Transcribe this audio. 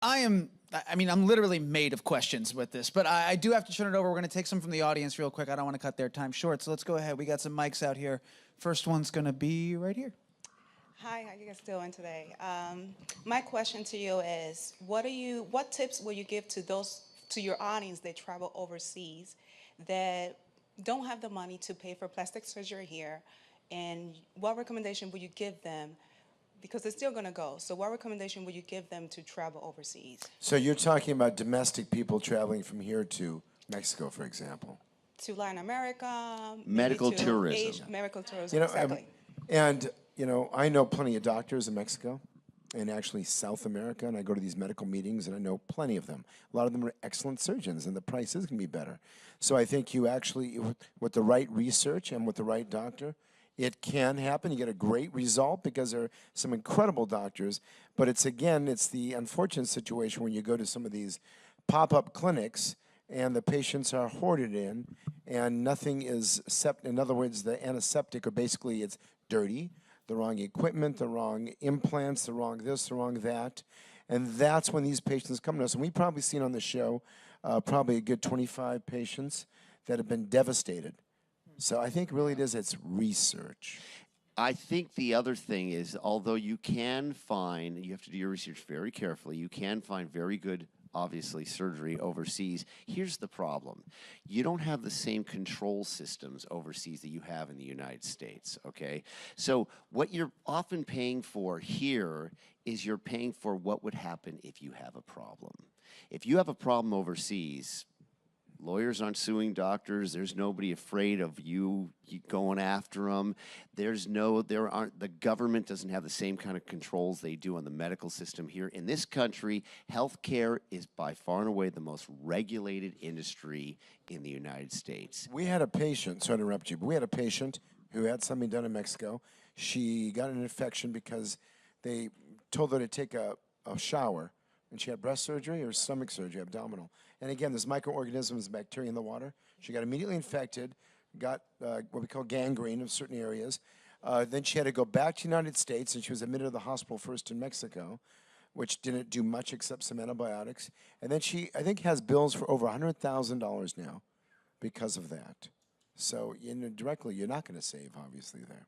I mean, I'm literally made of questions with this, but I do have to turn it over. We're going to take some from the audience real quick. I don't want to cut their time short, so let's go ahead. We got some mics out here. First one's going to be right here. Hi, how you guys doing today? My question to you is, what tips will you give to your audience that travel overseas that don't have the money to pay for plastic surgery here, and what recommendation would you give them? Because they're still going to go. So what recommendation would you give them to travel overseas? So you're talking about domestic people traveling from here to Mexico, for example. To Latin America, Medical maybe to tourism. Asia, medical tourism, You know, exactly. I know plenty of doctors in Mexico and actually South America, and I go to these medical meetings, and I know plenty of them. A lot of them are excellent surgeons, and the price is going to be better. So I think you actually, with the right research and with the right doctor, it can happen. You get a great result because there are some incredible doctors. But it's the unfortunate situation when you go to some of these pop-up clinics and the patients are hoarded in and nothing is, in other words, the antiseptic, or basically it's dirty, the wrong equipment, the wrong implants, the wrong this, the wrong that. And that's when these patients come to us. And we've probably seen on the show probably a good 25 patients that have been devastated. So I think really it's research. I think the other thing is, although you can find, you have to do your research very carefully, you can find very good, obviously, surgery overseas. Here's the problem. You don't have the same control systems overseas that you have in the United States, okay? So what you're often paying for here is you're paying for what would happen if you have a problem. If you have a problem overseas, lawyers aren't suing doctors. There's nobody afraid of you going after them. The government doesn't have the same kind of controls they do on the medical system here. In this country, healthcare is by far and away the most regulated industry in the United States. We had a patient, sorry to interrupt you, but we had a patient who had something done in Mexico. She got an infection because they told her to take a shower, and she had breast surgery or stomach surgery, abdominal. And again, there's microorganisms and bacteria in the water. She got immediately infected, got what we call gangrene of certain areas. Then she had to go back to the United States, and she was admitted to the hospital first in Mexico, which didn't do much except some antibiotics. And then she, I think, has bills for over $100,000 now because of that. So directly, you're not going to save, obviously, there.